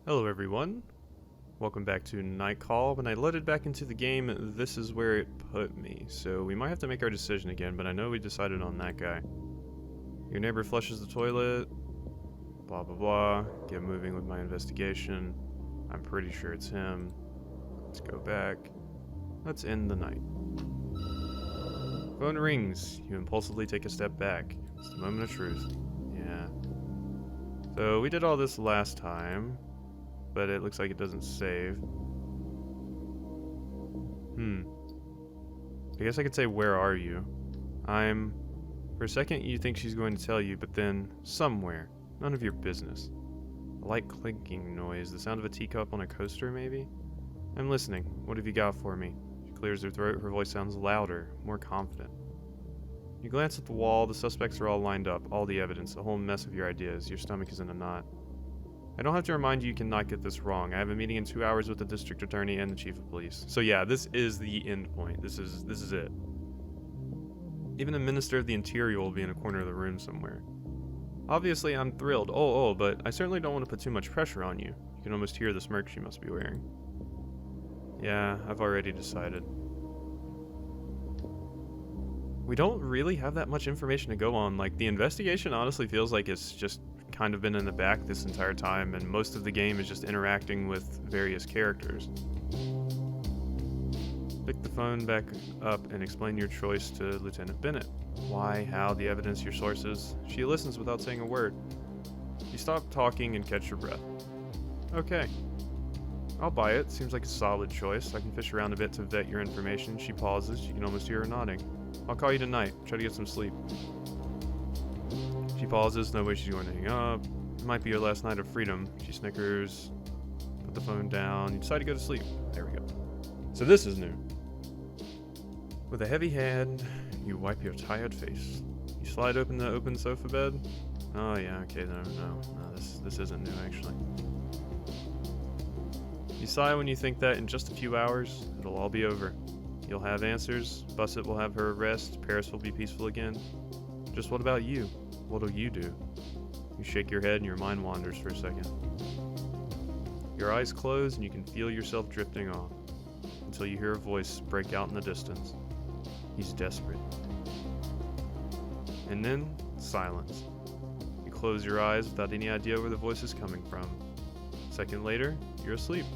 Hello everyone, welcome back to Night Call. When I loaded back into the game, this is where it put me, so we might have to make our decision again, but I know we decided on that guy. Your neighbor flushes the toilet, blah blah blah, get moving with my investigation. I'm pretty sure it's him. Let's go back. Let's end the night. Phone rings, you impulsively take a step back. It's the moment of truth. Yeah. So we did all this last time, but it looks like it doesn't save. I guess I could say, where are you? For a second you think she's going to tell you, but then, somewhere. None of your business. A light clinking noise, the sound of a teacup on a coaster maybe? I'm listening. What have you got for me? She clears her throat, her voice sounds louder, more confident. You glance at the wall, the suspects are all lined up, all the evidence, the whole mess of your ideas, your stomach is in a knot. I don't have to remind you, you cannot get this wrong. I have a meeting in 2 hours with the district attorney and the chief of police. So yeah, this is the end point. This is it. Even the minister of the interior will be in a corner of the room somewhere. Obviously, I'm thrilled. But I certainly don't want to put too much pressure on you. You can almost hear the smirk she must be wearing. Yeah, I've already decided. We don't really have that much information to go on. Like, the investigation honestly feels like it's just kind of been in the back this entire time, and most of the game is just interacting with various characters. Pick the phone back up and explain your choice to Lieutenant Bennett. Why, how, the evidence, your sources. She listens without saying a word. You stop talking and catch your breath. Okay. I'll buy it. Seems like a solid choice. I can fish around a bit to vet your information. She pauses. You can almost hear her nodding. I'll call you tonight. Try to get some sleep. She pauses. No way she's going to hang up. It might be your last night of freedom. She snickers. Put the phone down. You decide to go to sleep. There we go. So this is new. With a heavy hand, you wipe your tired face. You slide open the open sofa bed. Oh yeah, okay, no, this isn't new actually. You sigh when you think that in just a few hours, it'll all be over. You'll have answers, Bussett will have her arrest, Paris will be peaceful again. Just what about you? What'll you do? You shake your head and your mind wanders for a second. Your eyes close and you can feel yourself drifting off, until you hear a voice break out in the distance. He's desperate. And then, silence. You close your eyes without any idea where the voice is coming from. A second later, you're asleep.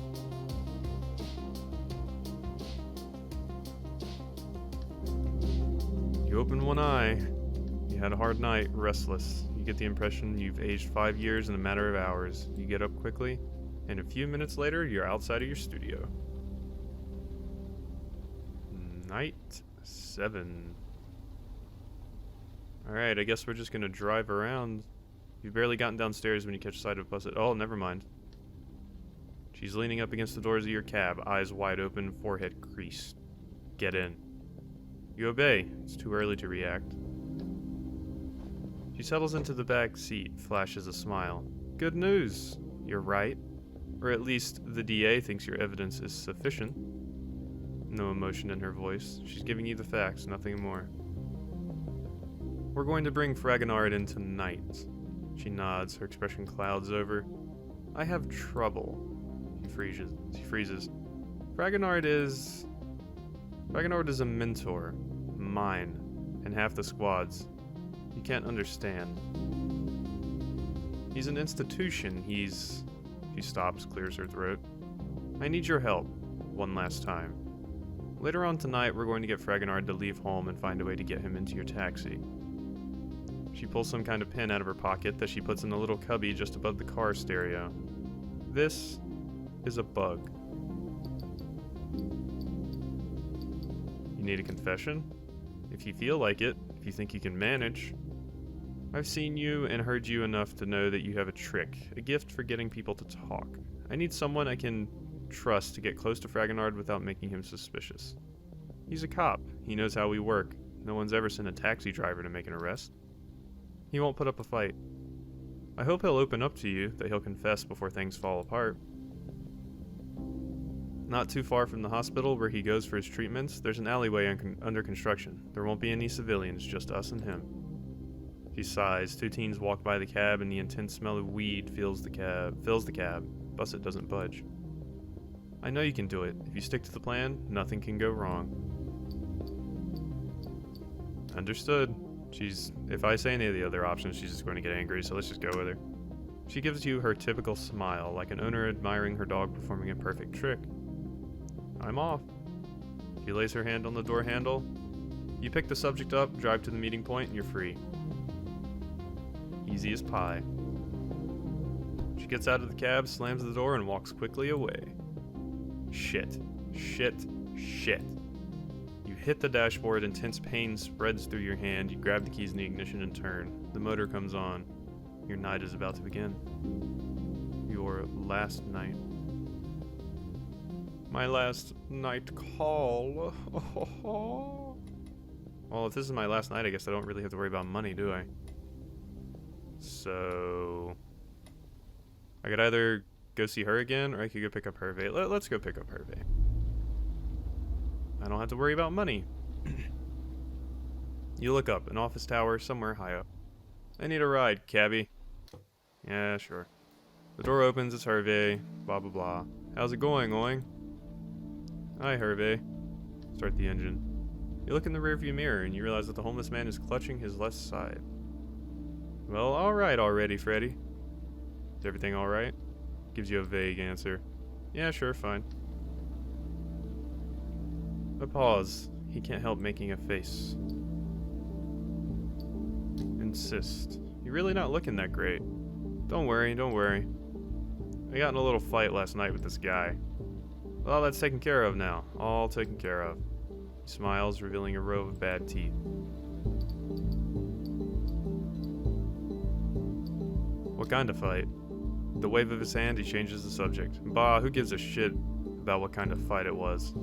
You open one eye. You had a hard night, restless. You get the impression you've aged 5 years in a matter of hours. You get up quickly, and a few minutes later, you're outside of your studio. Night 7. Alright, I guess we're just gonna drive around. You've barely gotten downstairs when you catch sight of Bussett. Oh, never mind. She's leaning up against the doors of your cab, eyes wide open, forehead creased. Get in. You obey. It's too early to react. She settles into the back seat, flashes a smile. Good news. You're right. Or at least the DA thinks your evidence is sufficient. No emotion in her voice. She's giving you the facts, nothing more. We're going to bring Fragonard in tonight. She nods, her expression clouds over. I have trouble. She freezes. Fragonard is a mentor. Mine. And half the squad's. You can't understand. He's an institution. She stops, clears her throat. I need your help. One last time. Later on tonight, we're going to get Fragonard to leave home and find a way to get him into your taxi. She pulls some kind of pin out of her pocket that she puts in a little cubby just above the car stereo. This is a bug. You need a confession? If you feel like it, if you think you can manage. I've seen you and heard you enough to know that you have a trick, a gift for getting people to talk. I need someone I can trust to get close to Fragonard without making him suspicious. He's a cop. He knows how we work. No one's ever sent a taxi driver to make an arrest. He won't put up a fight. I hope he'll open up to you, that he'll confess before things fall apart. Not too far from the hospital where he goes for his treatments, there's an alleyway under construction. There won't be any civilians, just us and him. She sighs. 2 teens walk by the cab and the intense smell of weed fills the cab. Busset doesn't budge. I know you can do it. If you stick to the plan, nothing can go wrong. Understood. If I say any of the other options, she's just going to get angry, so let's just go with her. She gives you her typical smile, like an owner admiring her dog performing a perfect trick. I'm off. She lays her hand on the door handle. You pick the subject up, drive to the meeting point, and you're free. Easy as pie. She gets out of the cab, slams the door, and walks quickly away. Shit. Shit. Shit. You hit the dashboard, intense pain spreads through your hand, you grab the keys in the ignition and turn. The motor comes on. Your night is about to begin. Your last night. My last night call. Well, if this is my last night, I guess I don't really have to worry about money, do I? So I could either go see her again, or I could go pick up Hervé. Let's go pick up Hervé. I don't have to worry about money. You look up, an office tower somewhere high up. I need a ride, cabbie. Yeah, sure. The door opens, it's Hervé, blah blah blah. How's it going, Oing? Hi, Hervé. Start the engine. You look in the rearview mirror and you realize that the homeless man is clutching his left side. Well, alright already, Freddy. Is everything alright? Gives you a vague answer. Yeah, sure, fine. A pause. He can't help making a face. Insist. You're really not looking that great. Don't worry, don't worry. I got in a little fight last night with this guy. Well, that's taken care of now. All taken care of. He smiles, revealing a row of bad teeth. What kind of fight? With the wave of his hand, he changes the subject. Bah, who gives a shit about what kind of fight it was?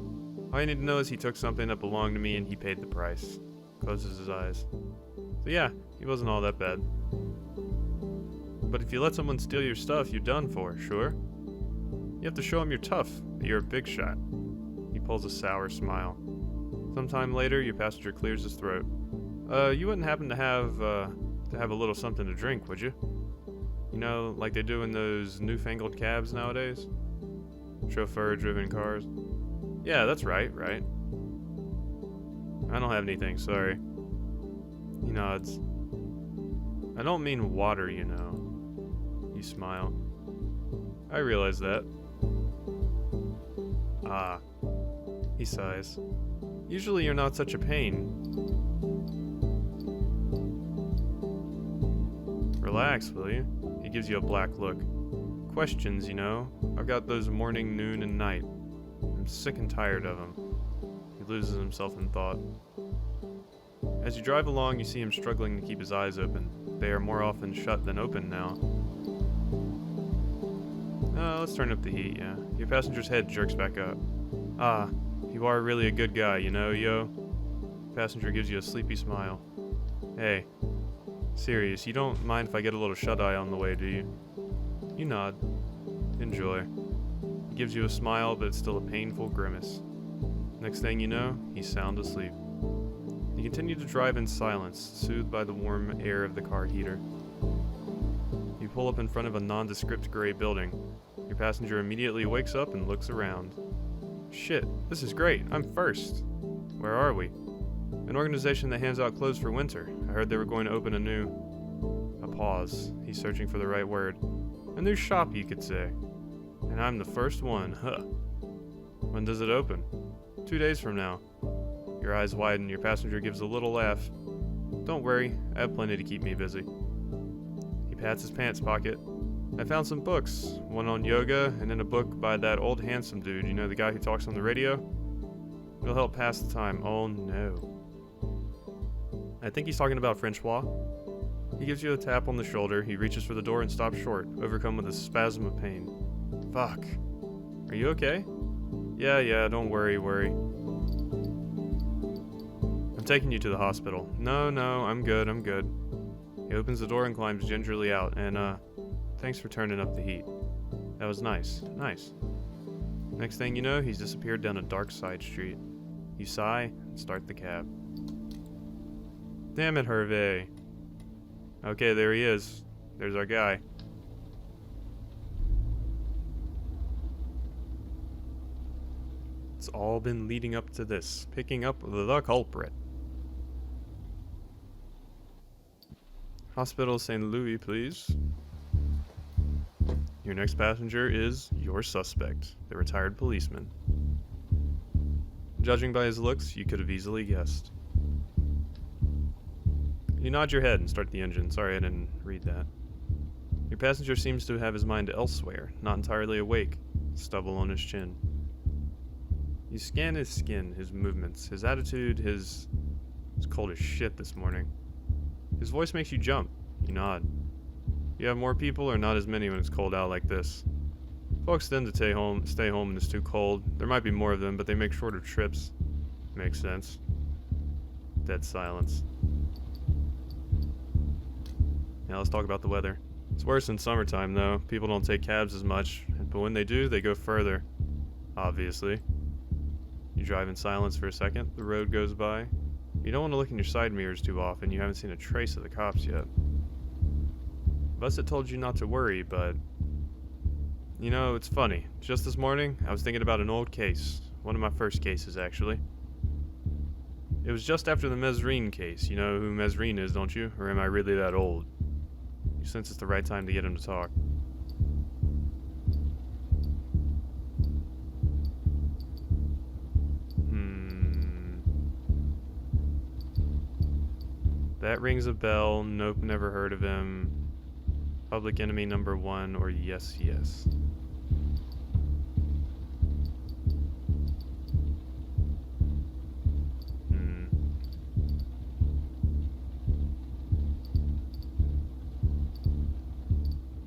All you need to know is he took something that belonged to me and he paid the price. Closes his eyes. So yeah, he wasn't all that bad. But if you let someone steal your stuff, you're done for, sure? You have to show him you're tough, that you're a big shot. He pulls a sour smile. Sometime later, your passenger clears his throat. You wouldn't happen to have a little something to drink, would you? You know, like they do in those newfangled cabs nowadays? Chauffeur-driven cars. Yeah, that's right. I don't have anything, sorry. He nods. I don't mean water, you know. You smile. I realize that. Ah. He sighs. Usually you're not such a pain. Relax, will you? He gives you a black look. Questions, you know. I've got those morning, noon, and night. I'm sick and tired of them. He loses himself in thought. As you drive along, you see him struggling to keep his eyes open. They are more often shut than open now. Let's turn up the heat, yeah. Your passenger's head jerks back up. Ah, you are really a good guy, you know, yo? Passenger gives you a sleepy smile. Hey, serious, you don't mind if I get a little shut-eye on the way, do you? You nod. Enjoy. He gives you a smile, but it's still a painful grimace. Next thing you know, he's sound asleep. You continue to drive in silence, soothed by the warm air of the car heater. You pull up in front of a nondescript gray building. Your passenger immediately wakes up and looks around. Shit, this is great. I'm first. Where are we? An organization that hands out clothes for winter. I heard they were going to open a pause. He's searching for the right word. A new shop, you could say. And I'm the first one, huh. When does it open? 2 days from now. Your eyes widen, your passenger gives a little laugh. Don't worry, I have plenty to keep me busy. He pats his pants pocket. I found some books, one on yoga, and then a book by that old handsome dude, you know, the guy who talks on the radio? It'll help pass the time. Oh no. I think he's talking about Francois. He gives you a tap on the shoulder, he reaches for the door and stops short, overcome with a spasm of pain. Fuck. Are you okay? Yeah, don't worry. I'm taking you to the hospital. No, I'm good. He opens the door and climbs gingerly out, and, thanks for turning up the heat. That was nice. Next thing you know, he's disappeared down a dark side street. You sigh and start the cab. Damn it, Hervé. Okay, there he is. There's our guy. It's all been leading up to this. Picking up the culprit. Hospital St. Louis, please. Your next passenger is your suspect, the retired policeman. Judging by his looks, you could have easily guessed. You nod your head and start the engine. Sorry, I didn't read that. Your passenger seems to have his mind elsewhere, not entirely awake, stubble on his chin. You scan his skin, his movements, his attitude, It's cold as shit this morning. His voice makes you jump. You nod. You have more people or not as many when it's cold out like this? Folks tend to stay home when it's too cold. There might be more of them, but they make shorter trips. Makes sense. Dead silence. Now let's talk about the weather. It's worse in summertime, though. People don't take cabs as much, but when they do, they go further. Obviously. You drive in silence for a second. The road goes by. You don't want to look in your side mirrors too often. You haven't seen a trace of the cops yet. Busset told you not to worry, but... You know, it's funny. Just this morning, I was thinking about an old case. One of my first cases, actually. It was just after the Mesrine case. You know who Mesrine is, don't you? Or am I really that old? You sense it's the right time to get him to talk. That rings a bell. Nope, never heard of him. Public enemy number 1 or yes, yes.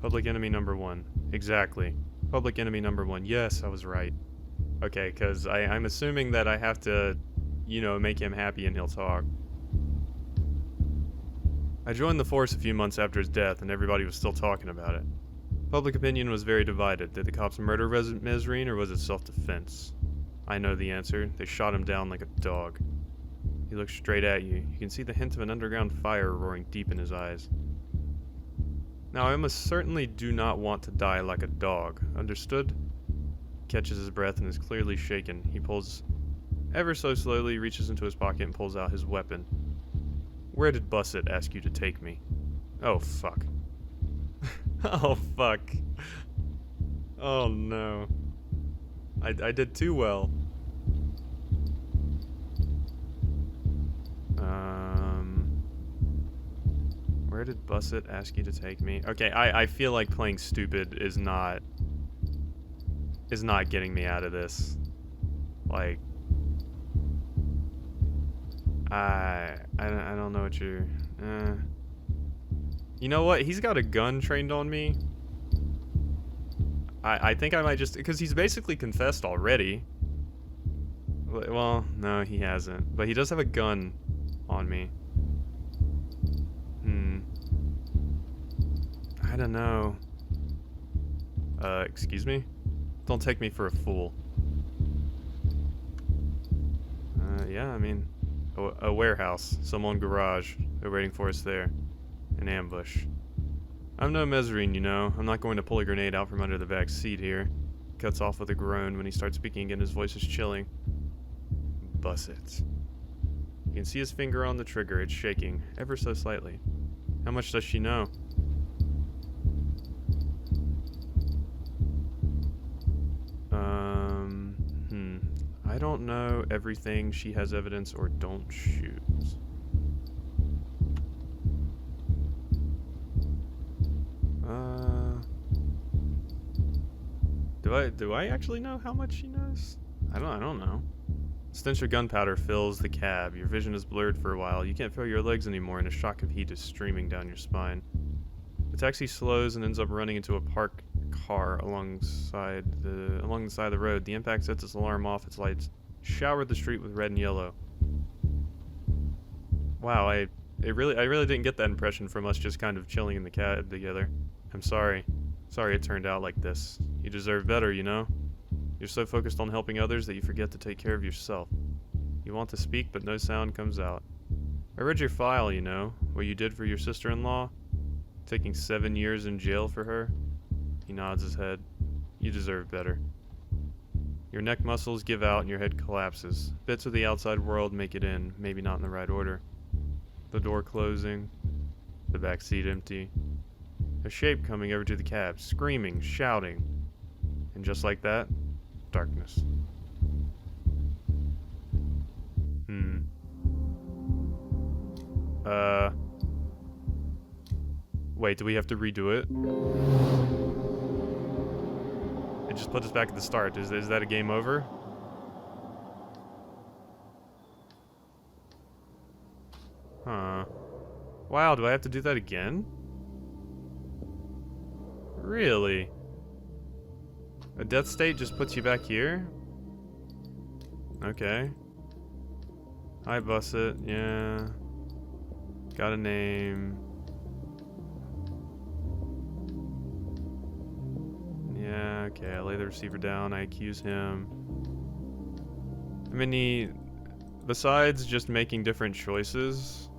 Public enemy number 1. Exactly. Public enemy number 1. Yes, I was right. Okay, because I'm assuming that I have to, you know, make him happy and he'll talk. I joined the force a few months after his death, and everybody was still talking about it. Public opinion was very divided. Did the cops murder Mesrine, or was it self-defense? I know the answer. They shot him down like a dog. He looks straight at you. You can see the hint of an underground fire roaring deep in his eyes. Now, I most certainly do not want to die like a dog. Understood? Catches his breath and is clearly shaken. He pulls ever so slowly, reaches into his pocket and pulls out his weapon. Where did Busset ask you to take me? Oh, fuck. Oh, fuck. Oh, no. I did too well. Where did Busset ask you to take me? Okay, I feel like playing stupid is not getting me out of this. Like, I don't know what you're... You know what? He's got a gun trained on me. I think I might just... Because he's basically confessed already. Well, no, he hasn't. But he does have a gun on me. I don't know. Excuse me? Don't take me for a fool. Yeah, I mean... A warehouse. Someone garage. They're waiting for us there. An ambush. I'm no Mesrine, you know. I'm not going to pull a grenade out from under the back seat here. Cuts off with a groan when he starts speaking again. His voice is chilling. Busset. You can see his finger on the trigger. It's shaking. Ever so slightly. How much does she know? I don't know everything. She has evidence or don't shoot. Do I actually know how much she knows? I don't know. Stench of gunpowder fills the cab. Your vision is blurred for a while. You can't feel your legs anymore, and a shock of heat is streaming down your spine. The taxi slows and ends up running into a parked car along the side of the road. The impact sets its alarm off. Its lights shower the street with red and yellow. Wow, I really didn't get that impression from us just kind of chilling in the cab together. I'm sorry. Sorry it turned out like this. You deserve better, you know? You're so focused on helping others that you forget to take care of yourself. You want to speak, but no sound comes out. I read your file, you know, what you did for your sister-in-law. Taking 7 years in jail for her. He nods his head. You deserve better. Your neck muscles give out and your head collapses. Bits of the outside world make it in, maybe not in the right order. The door closing, the back seat empty. A shape coming over to the cab, screaming, shouting. And just like that, darkness. Wait, do we have to redo it? It just put us back at the start. Is that a game over? Huh. Wow, do I have to do that again? Really? A death state just puts you back here? Okay. Hi, Busset. Yeah. Got a name. Yeah, okay. I lay the receiver down. I accuse him. I mean, besides just making different choices,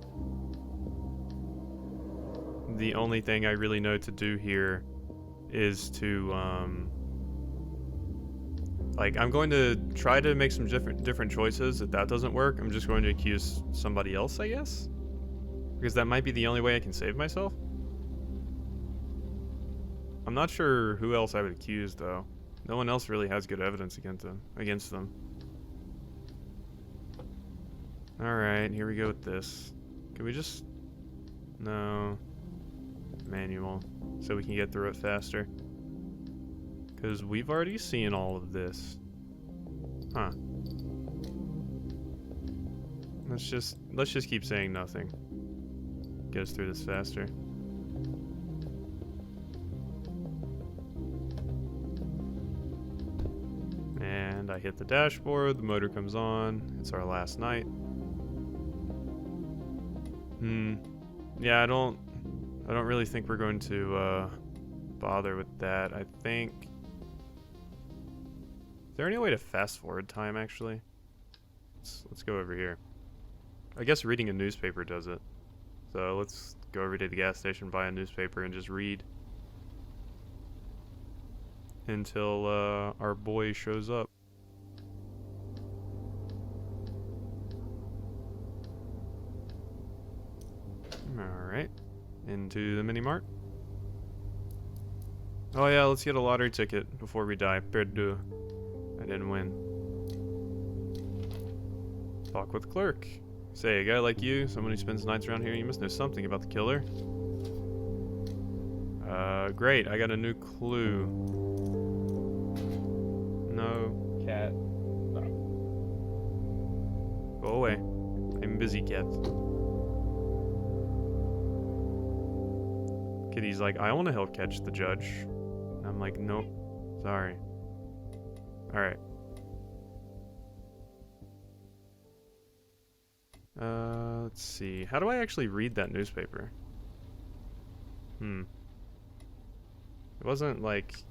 the only thing I really know to do here is to, like, I'm going to try to make some different choices. If that doesn't work, I'm just going to accuse somebody else, I guess? Because that might be the only way I can save myself. I'm not sure who else I would accuse, though. No one else really has good evidence against them. Alright, here we go with this. Can we just... No. Manual. So we can get through it faster. Because we've already seen all of this. Huh. Let's just keep saying nothing. Get us through this faster. And I hit the dashboard, the motor comes on, it's our last night. Yeah, I don't really think we're going to bother with that. I think... Is there any way to fast forward time, actually? Let's go over here. I guess reading a newspaper does it. So let's go over to the gas station, buy a newspaper, and just read until our boy shows up. Alright, into the mini mart. Oh yeah, let's get a lottery ticket before we die. Perdu. I didn't win. Talk with clerk. Say, a guy like you, someone who spends nights around here, you must know something about the killer. Great, I got a new clue. No, cat. Stop. Go away. I'm busy, cat. Kitty's like, I want to help catch the judge. And I'm like, nope. Sorry. Alright. Let's see. How do I actually read that newspaper? It wasn't like...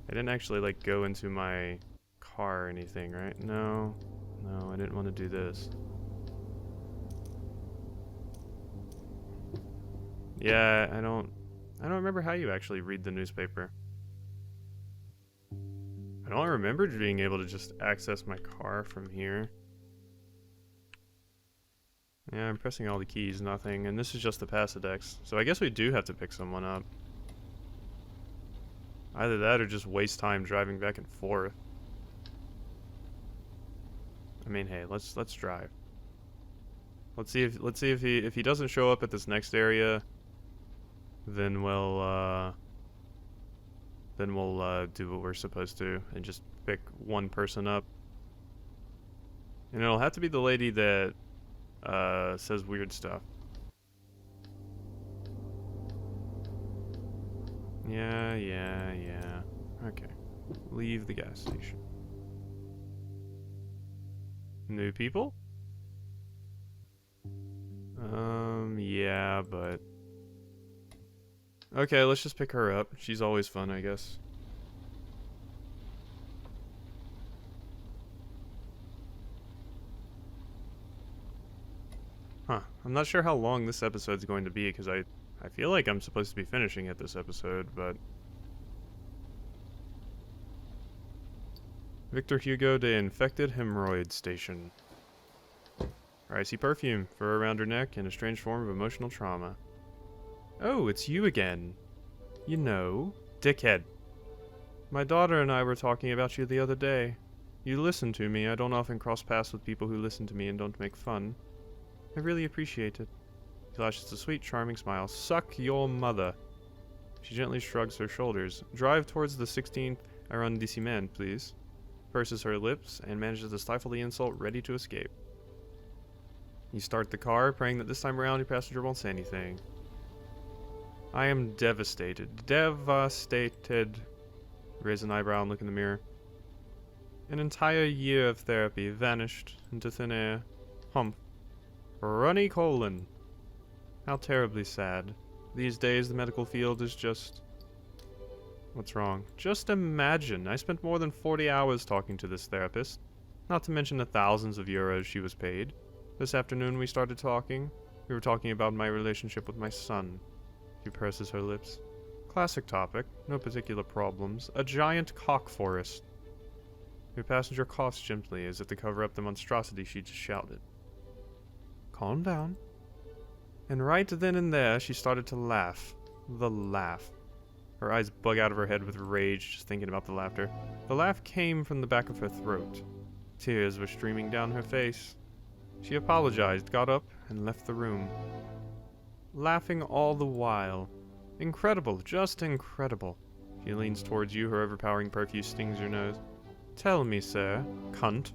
I didn't actually like go into my car or anything, right? No. No, I didn't want to do this. Yeah, I don't remember how you actually read the newspaper. I don't remember being able to just access my car from here. Yeah, I'm pressing all the keys, nothing, and this is just the Passadex. So I guess we do have to pick someone up. Either that or just waste time driving back and forth. I mean, hey, let's drive. Let's see if he doesn't show up at this next area, then we'll do what we're supposed to and just pick one person up. And it'll have to be the lady that says weird stuff. Yeah. Okay. Leave the gas station. New people? Yeah, but... Okay, let's just pick her up. She's always fun, I guess. Huh. I'm not sure how long this episode's going to be, because I feel like I'm supposed to be finishing it this episode, but... Victor Hugo de Infected Hemorrhoid Station. Icy perfume, fur around her neck, and a strange form of emotional trauma. Oh, it's you again. You know, dickhead. My daughter and I were talking about you the other day. You listened to me. I don't often cross paths with people who listen to me and don't make fun. I really appreciate it. He flashes a sweet, charming smile. Suck your mother. She gently shrugs her shoulders. Drive towards the 16th arrondissement, please. Purses her lips and manages to stifle the insult, ready to escape. You start the car, praying that this time around your passenger won't say anything. I am devastated. Devastated. Raise an eyebrow and look in the mirror. An entire year of therapy vanished into thin air. Humph. Runny colon. How terribly sad. These days the medical field is just... What's wrong? Just imagine, I spent more than 40 hours talking to this therapist. Not to mention the thousands of euros she was paid. This afternoon we started talking. We were talking about my relationship with my son. She purses her lips. Classic topic, no particular problems. A giant cock forest. Your passenger coughs gently, as if to cover up the monstrosity she just shouted. Calm down. And right then and there, she started to laugh. The laugh. Her eyes bug out of her head with rage just thinking about the laughter. The laugh came from the back of her throat. Tears were streaming down her face. She apologized, got up, and left the room. Laughing all the while. Incredible, just incredible. She leans towards you, her overpowering perfume stings your nose. Tell me, sir, cunt.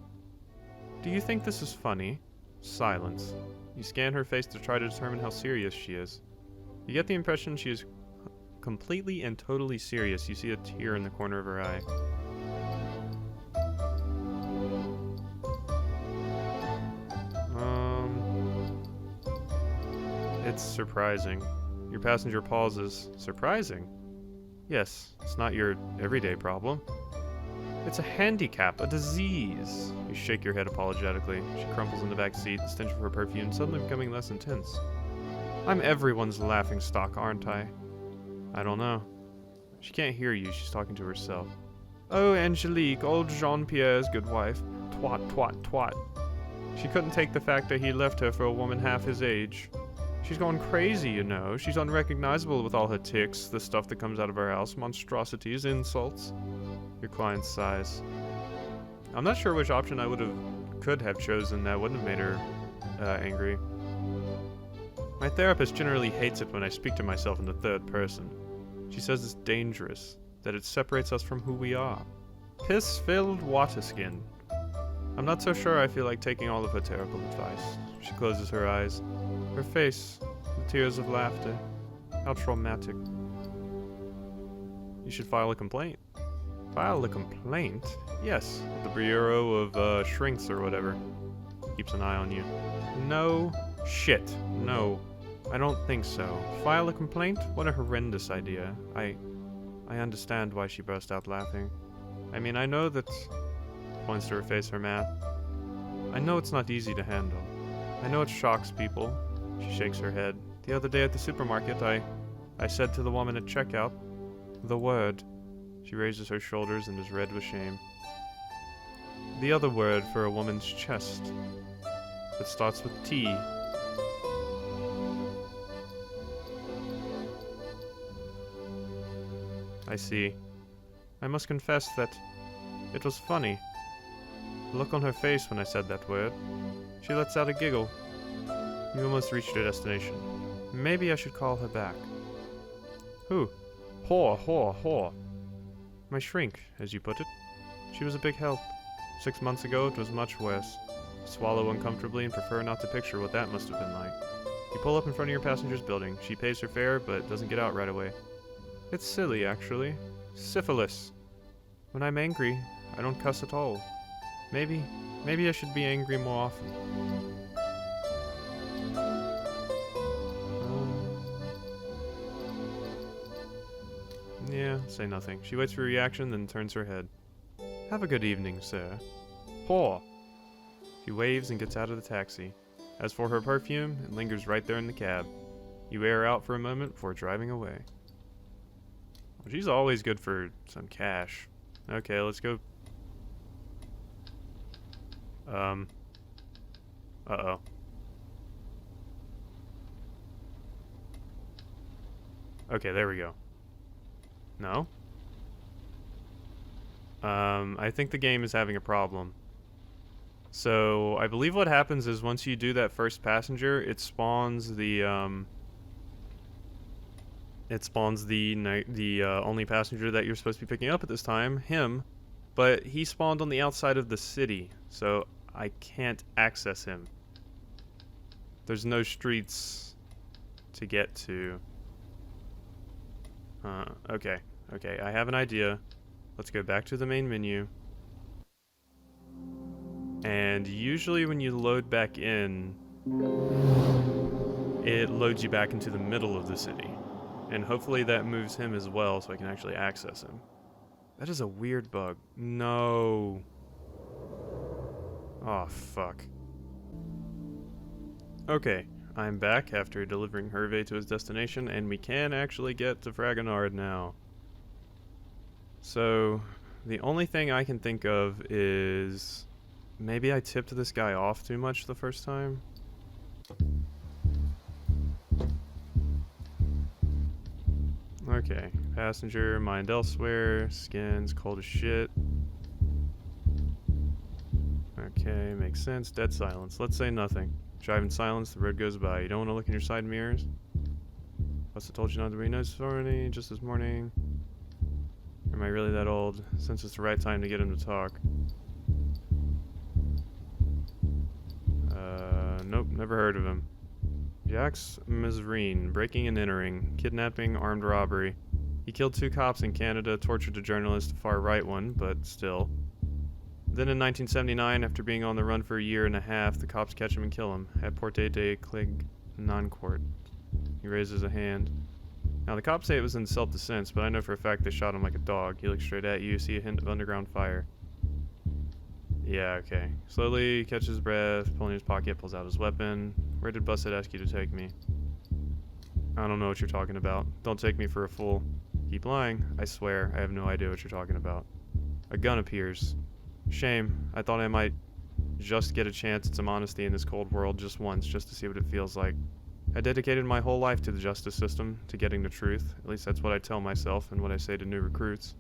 Do you think this is funny? Silence. You scan her face to try to determine how serious she is. You get the impression she is completely and totally serious. You see a tear in the corner of her eye. It's surprising. Your passenger pauses. Surprising? Yes, it's not your everyday problem. It's a handicap, a disease. You shake your head apologetically. She crumples in the back seat, the stench of her perfume suddenly becoming less intense. I'm everyone's laughing stock, aren't I? I don't know. She can't hear you, she's talking to herself. Oh, Angelique, old Jean-Pierre's good wife. Twat, twat, twat. She couldn't take the fact that he left her for a woman half his age. She's gone crazy, you know. She's unrecognizable with all her tics, the stuff that comes out of her house, monstrosities, insults. Your client sighs. I'm not sure which option I could have chosen that wouldn't have made her angry. My therapist generally hates it when I speak to myself in the third person. She says it's dangerous, that it separates us from who we are. Piss-filled water skin. I'm not so sure I feel like taking all of her terrible advice. She closes her eyes. Her face, the tears of laughter. How traumatic. You should file a complaint. File a complaint? Yes, the Bureau of Shrinks or whatever. Keeps an eye on you. No. Shit. No. I don't think so. File a complaint? What a horrendous idea. I understand why she burst out laughing. I mean, I know that... Points to her face, her mouth. I know it's not easy to handle. I know it shocks people. She shakes her head. The other day at the supermarket, I said to the woman at checkout, the word. She raises her shoulders and is red with shame. The other word for a woman's chest. It starts with T. I see. I must confess that it was funny. The look on her face when I said that word. She lets out a giggle. You almost reached your destination. Maybe I should call her back. Who? Whore. My shrink, as you put it. She was a big help. 6 months ago, it was much worse. Swallow uncomfortably and prefer not to picture what that must have been like. You pull up in front of your passenger's building. She pays her fare, but doesn't get out right away. It's silly, actually. Syphilis. When I'm angry, I don't cuss at all. Maybe I should be angry more often. Yeah, say nothing. She waits for a reaction, then turns her head. Have a good evening, sir. Whore! She waves and gets out of the taxi. As for her perfume, it lingers right there in the cab. You air her out for a moment before driving away. Well, she's always good for some cash. Okay, let's go Um, uh-oh. Okay, there we go. No? I think the game is having a problem. So, I believe what happens is once you do that first passenger, it spawns the only passenger that you're supposed to be picking up at this time, him, but he spawned on the outside of the city, so I can't access him. There's no streets to get to. Okay, I have an idea. Let's go back to the main menu. And usually when you load back in, it loads you back into the middle of the city. And hopefully that moves him as well so I can actually access him. That is a weird bug. No. Oh, fuck. Okay, I'm back after delivering Hervé to his destination, and we can actually get to Fragonard now. So, the only thing I can think of is... maybe I tipped this guy off too much the first time? Okay, passenger, mind elsewhere, skins, cold as shit. Okay, makes sense, dead silence. Let's say nothing. Drive in silence, the road goes by. You don't want to look in your side mirrors? Must have told you not to be nice already, just this morning. Or am I really that old? Since it's the right time to get him to talk. Nope, never heard of him. Jacques Mezrine, breaking and entering, kidnapping, armed robbery. He killed 2 cops in Canada, tortured a journalist, a far-right one, but still. Then in 1979, after being on the run for a year and a half, the cops catch him and kill him, at Porte de Clig Noncourt. He raises a hand. Now, the cops say it was in self-defense, but I know for a fact they shot him like a dog. He looks straight at you, see a hint of underground fire. Yeah, okay. Slowly catches his breath, pulling his pocket, pulls out his weapon. Where did Busset ask you to take me? I don't know what you're talking about. Don't take me for a fool. Keep lying. I swear, I have no idea what you're talking about. A gun appears. Shame. I thought I might just get a chance at some honesty in this cold world just once, just to see what it feels like. I dedicated my whole life to the justice system, to getting the truth. At least that's what I tell myself and what I say to new recruits.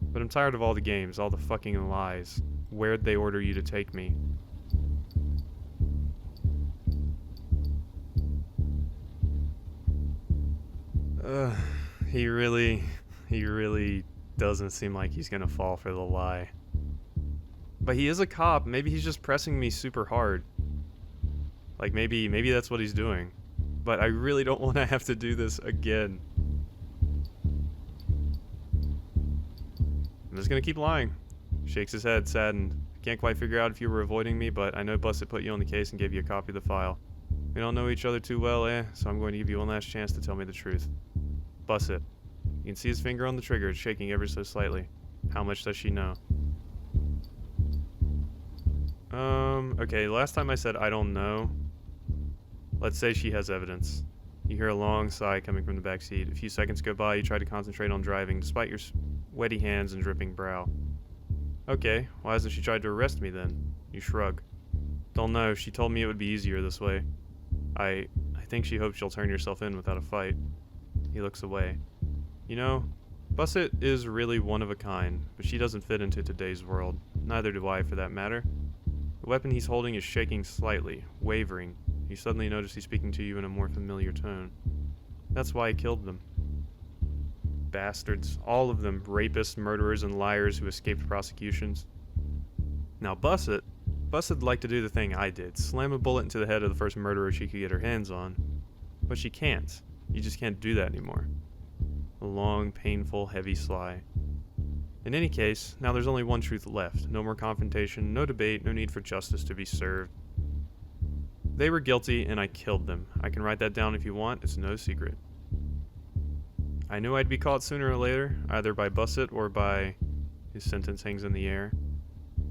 But I'm tired of all the games, all the fucking lies. Where'd they order you to take me? He really doesn't seem like he's gonna fall for the lie. But he is a cop. Maybe he's just pressing me super hard. Like maybe that's what he's doing. But I really don't want to have to do this again. I'm just gonna keep lying. Shakes his head, saddened. Can't quite figure out if you were avoiding me, but I know Busset put you on the case and gave you a copy of the file. We don't know each other too well, so I'm going to give you one last chance to tell me the truth. Busset. You can see his finger on the trigger, it's shaking ever so slightly. How much does she know? Okay, last time I said I don't know. Let's say she has evidence. You hear a long sigh coming from the back seat. A few seconds go by, you try to concentrate on driving, despite your sweaty hands and dripping brow. Okay, why hasn't she tried to arrest me then? You shrug. Don't know, she told me it would be easier this way. I think she hopes you'll turn yourself in without a fight. He looks away. You know, Busset is really one of a kind, but she doesn't fit into today's world. Neither do I, for that matter. The weapon he's holding is shaking slightly, wavering. You suddenly notice he's speaking to you in a more familiar tone. That's why he killed them. Bastards. All of them. Rapists, murderers, and liars who escaped prosecutions. Now Busset'd like to do the thing I did. Slam a bullet into the head of the first murderer she could get her hands on. But she can't. You just can't do that anymore. A long, painful, heavy sigh. In any case, now there's only one truth left. No more confrontation, no debate, no need for justice to be served. They were guilty, and I killed them. I can write that down if you want, it's no secret. I knew I'd be caught sooner or later, either by Busset or by... His sentence hangs in the air.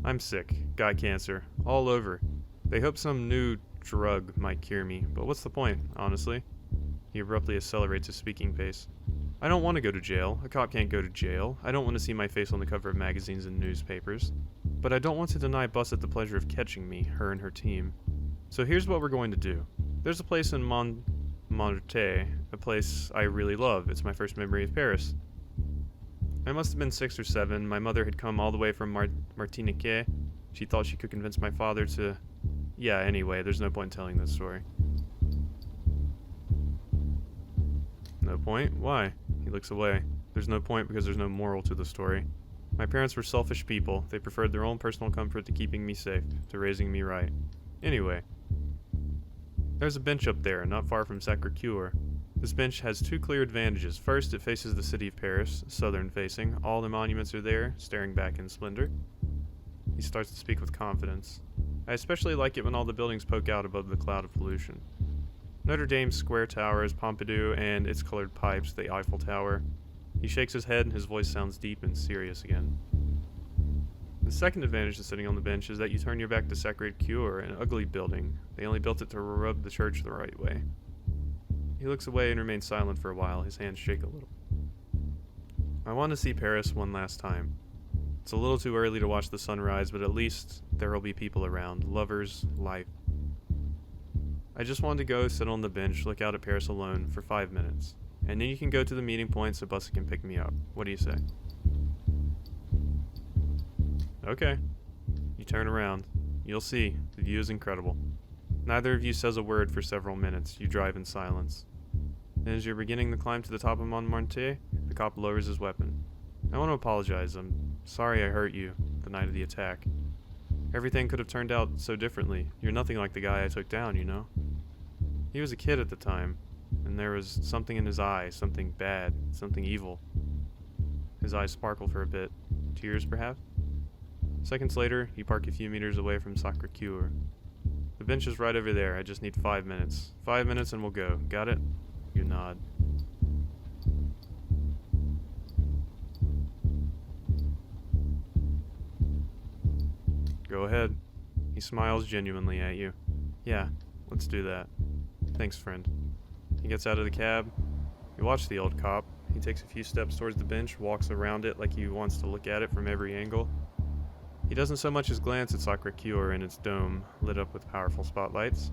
I'm sick, got cancer, all over. They hope some new drug might cure me, but what's the point, honestly? He abruptly accelerates his speaking pace. I don't want to go to jail. A cop can't go to jail. I don't want to see my face on the cover of magazines and newspapers. But I don't want to deny Bussett the pleasure of catching me, her and her team. So here's what we're going to do. There's a place in Montmartre, a place I really love. It's my first memory of Paris. I must have been 6 or 7. My mother had come all the way from Martinique. She thought she could convince my father to... Yeah, anyway, there's no point in telling this story. No point? Why? He looks away. There's no point because there's no moral to the story. My parents were selfish people. They preferred their own personal comfort to keeping me safe, to raising me right. Anyway. There's a bench up there, not far from Sacré-Cœur. This bench has 2 clear advantages. First, it faces the city of Paris, southern facing. All the monuments are there, staring back in splendor. He starts to speak with confidence. I especially like it when all the buildings poke out above the cloud of pollution. Notre Dame's square towers, Pompidou, and its colored pipes, the Eiffel Tower. He shakes his head and his voice sounds deep and serious again. The second advantage to sitting on the bench is that you turn your back to Sacré-Cœur, an ugly building. They only built it to rub the church the right way. He looks away and remains silent for a while. His hands shake a little. I want to see Paris one last time. It's a little too early to watch the sunrise, but at least there will be people around. Lovers, life. I just wanted to go sit on the bench, look out at Paris alone for 5 minutes. And then you can go to the meeting point so Bussett can pick me up. What do you say? Okay. You turn around. You'll see. The view is incredible. Neither of you says a word for several minutes. You drive in silence. And as you're beginning the climb to the top of Montmartre, the cop lowers his weapon. I want to apologize. I'm sorry I hurt you the night of the attack. Everything could have turned out so differently. You're nothing like the guy I took down, you know? He was a kid at the time, and there was something in his eye, something bad, something evil. His eyes sparkle for a bit. Tears, perhaps? Seconds later, you park a few meters away from Sacré-Cœur. The bench is right over there. I just need 5 minutes. 5 minutes and we'll go. Got it? You nod. Go ahead. He smiles genuinely at you. Yeah, let's do that. Thanks, friend. He gets out of the cab. You watch the old cop. He takes a few steps towards the bench, walks around it like he wants to look at it from every angle. He doesn't so much as glance at Sacré-Cœur and its dome, lit up with powerful spotlights.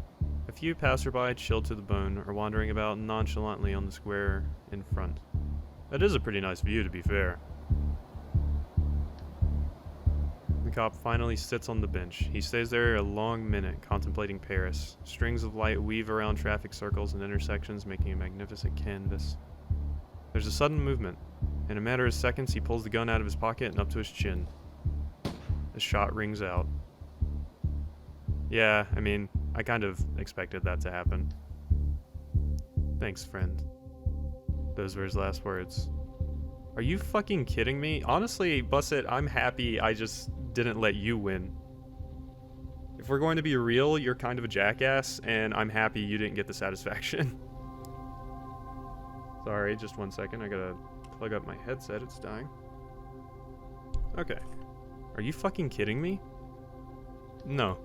A few passerby, chilled to the bone, are wandering about nonchalantly on the square in front. That is a pretty nice view, to be fair. The cop finally sits on the bench. He stays there a long minute, contemplating Paris. Strings of light weave around traffic circles and intersections, making a magnificent canvas. There's a sudden movement. In a matter of seconds, he pulls the gun out of his pocket and up to his chin. The shot rings out. Yeah, I mean, I kind of expected that to happen. Thanks, friend. Those were his last words. Are you fucking kidding me? Honestly, Bussett, I'm happy I just didn't let you win. If we're going to be real, you're kind of a jackass, and I'm happy you didn't get the satisfaction. Sorry, just 1 second. I gotta plug up my headset. It's dying. Okay. Are you fucking kidding me? No.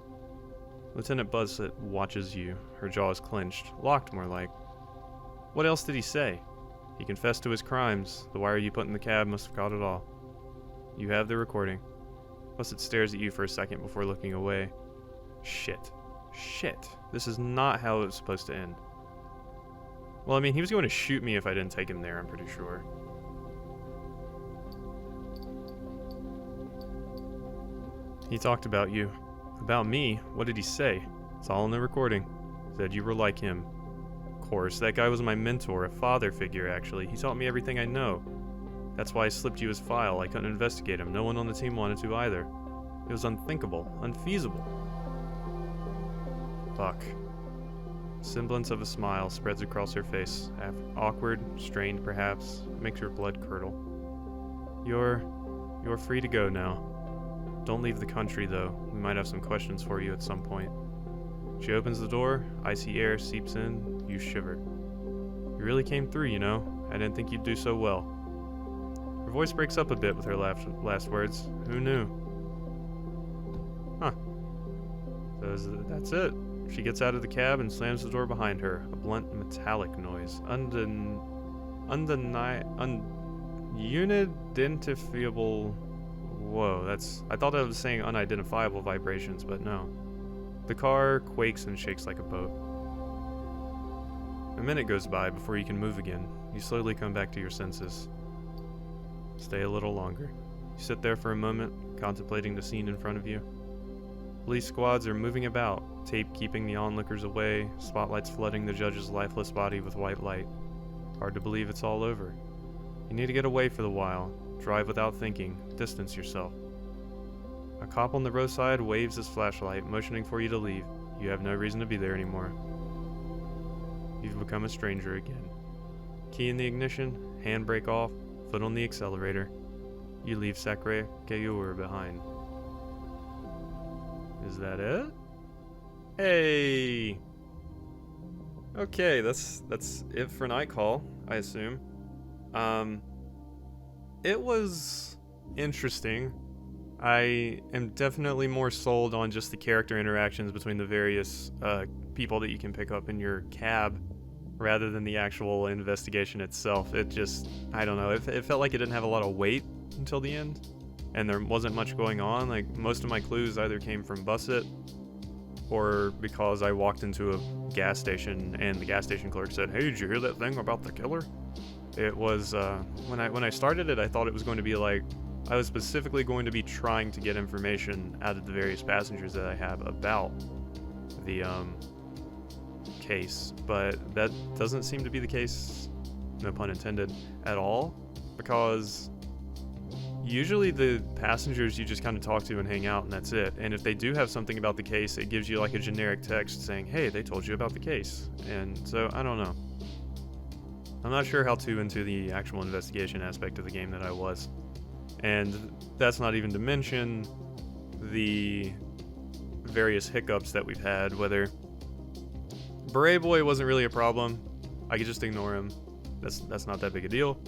Lieutenant Bussett watches you. Her jaw is clenched. Locked, more like. What else did he say? He confessed to his crimes. The wire you put in the cab must have caught it all. You have the recording. Bussett stares at you for a second before looking away. Shit. Shit. This is not how it was supposed to end. Well, I mean, he was going to shoot me if I didn't take him there, I'm pretty sure. He talked about you. About me? What did he say? It's all in the recording. Said you were like him. Of course, that guy was my mentor, a father figure, actually. He taught me everything I know. That's why I slipped you his file. I couldn't investigate him. No one on the team wanted to either. It was unthinkable. Unfeasible. Fuck. Semblance of a smile spreads across her face. Awkward, strained perhaps. Makes her blood curdle. You're free to go now. Don't leave the country, though. We might have some questions for you at some point. She opens the door, icy air seeps in, you shiver. You really came through, you know. I didn't think you'd do so well. Her voice breaks up a bit with her last words. Who knew? Huh. So that's it. She gets out of the cab and slams the door behind her. A blunt, metallic noise. unidentifiable. Whoa, I thought I was saying unidentifiable vibrations, but no. The car quakes and shakes like a boat. A minute goes by before you can move again. You slowly come back to your senses. Stay a little longer. You sit there for a moment, contemplating the scene in front of you. Police squads are moving about, tape keeping the onlookers away, spotlights flooding the judge's lifeless body with white light. Hard to believe it's all over. You need to get away for the while, drive without thinking, distance yourself. A cop on the roadside waves his flashlight, motioning for you to leave. You have no reason to be there anymore. You've become a stranger again. Key in the ignition, handbrake off, foot on the accelerator. You leave Sacré-Cœur behind. Is that it? Hey! Okay, that's it for Night Call, I assume. It was interesting. I am definitely more sold on just the character interactions between the various people that you can pick up in your cab rather than the actual investigation itself. It just, I don't know, it felt like it didn't have a lot of weight until the end, and there wasn't much going on. Like, most of my clues either came from Busset or because I walked into a gas station and the gas station clerk said, "Hey, did you hear that thing about the killer?" It was, when I started it, I thought it was going to be like, I was specifically going to be trying to get information out of the various passengers that I have about the case, but that doesn't seem to be the case, no pun intended, at all, because usually the passengers you just kind of talk to and hang out and that's it, and if they do have something about the case, it gives you like a generic text saying, "Hey, they told you about the case," and so I don't know. I'm not sure how too into the actual investigation aspect of the game that I was. And that's not even to mention the various hiccups that we've had, whether Beret Boy wasn't really a problem. I could just ignore him. That's not that big a deal.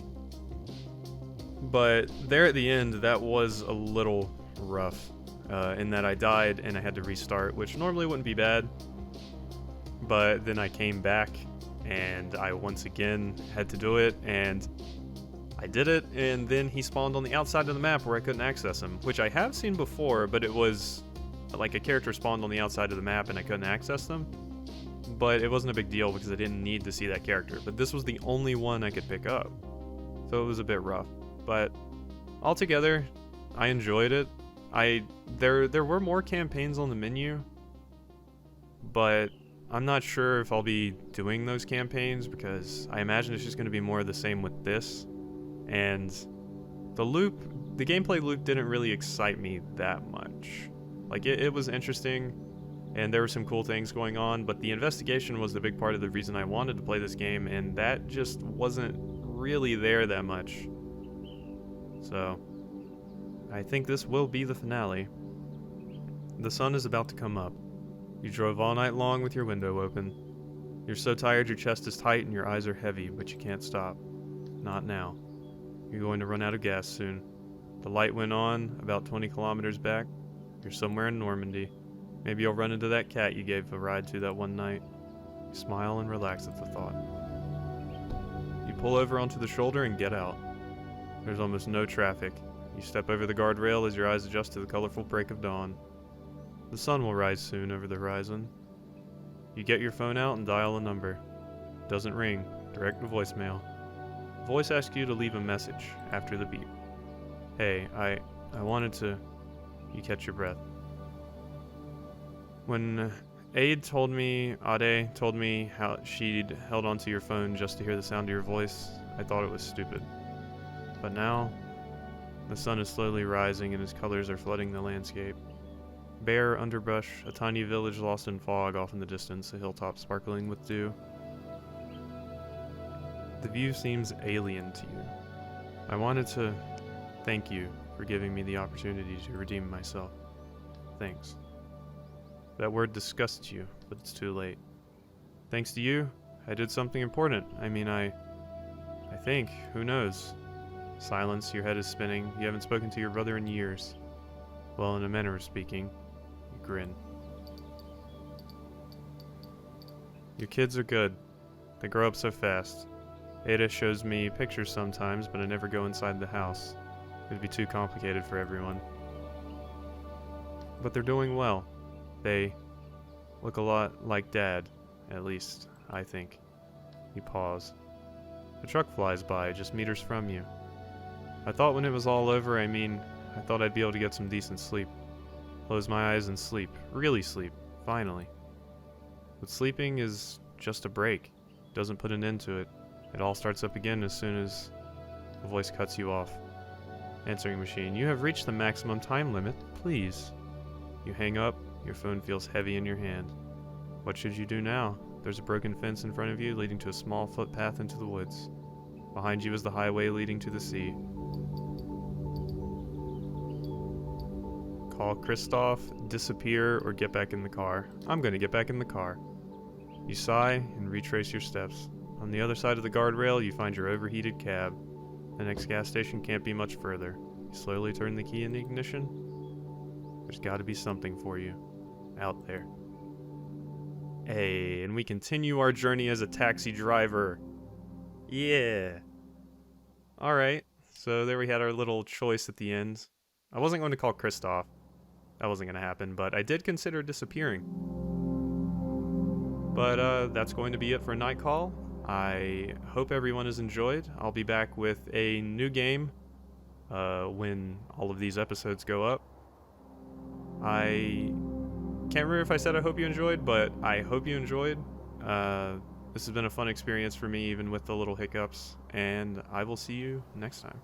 But there at the end, that was a little rough, in that I died and I had to restart, which normally wouldn't be bad. But then I came back and I once again had to do it, and I did it, and then he spawned on the outside of the map where I couldn't access him, which I have seen before, but it was like a character spawned on the outside of the map and I couldn't access them. But it wasn't a big deal because I didn't need to see that character, but this was the only one I could pick up, so it was a bit rough. But altogether, I enjoyed it. There were more campaigns on the menu, but I'm not sure if I'll be doing those campaigns because I imagine it's just going to be more of the same with this. And the gameplay loop didn't really excite me that much. Like, it was interesting, and there were some cool things going on, but the investigation was the big part of the reason I wanted to play this game, and that just wasn't really there that much. So, I think this will be the finale. The sun is about to come up. You drove all night long with your window open. You're so tired your chest is tight and your eyes are heavy, but you can't stop. Not now. You're going to run out of gas soon. The light went on about 20 kilometers back. You're somewhere in Normandy. Maybe you'll run into that cat you gave a ride to that one night. You smile and relax at the thought. You pull over onto the shoulder and get out. There's almost no traffic. You step over the guardrail as your eyes adjust to the colorful break of dawn. The sun will rise soon over the horizon. You get your phone out and dial a number. Doesn't ring. Direct to voicemail. Voice asks you to leave a message after the beep. "Hey, I wanted to..." You catch your breath. When Ade told me how she'd held onto your phone just to hear the sound of your voice, I thought it was stupid. But now, the sun is slowly rising and its colors are flooding the landscape. Bare underbrush, a tiny village lost in fog off in the distance, a hilltop sparkling with dew. The view seems alien to you. I wanted to thank you for giving me the opportunity to redeem myself. Thanks. That word disgusts you, but it's too late. Thanks to you, I did something important. I mean, I think, who knows? Silence, your head is spinning. You haven't spoken to your brother in years. Well, in a manner of speaking, you grin. Your kids are good. They grow up so fast. Ada shows me pictures sometimes, but I never go inside the house. It'd be too complicated for everyone. But they're doing well. They look a lot like Dad, at least, I think. You pause. A truck flies by, just meters from you. I thought when it was all over, I thought I'd be able to get some decent sleep. Close my eyes and sleep. Really sleep. Finally. But sleeping is just a break. Doesn't put an end to it. It all starts up again as soon as the voice cuts you off. Answering machine. You have reached the maximum time limit. Please. You hang up. Your phone feels heavy in your hand. What should you do now? There's a broken fence in front of you leading to a small footpath into the woods. Behind you is the highway leading to the sea. Call Christoph, disappear, or get back in the car. I'm gonna get back in the car. You sigh and retrace your steps. On the other side of the guardrail, you find your overheated cab. The next gas station can't be much further. You slowly turn the key in the ignition. There's gotta be something for you out there. Hey, and we continue our journey as a taxi driver. Yeah. Alright, so there we had our little choice at the end. I wasn't going to call Christoph. That wasn't going to happen, but I did consider disappearing. But that's going to be it for Night Call. I hope everyone has enjoyed. I'll be back with a new game when all of these episodes go up. I can't remember if I said I hope you enjoyed, but I hope you enjoyed. This has been a fun experience for me, even with the little hiccups, and I will see you next time.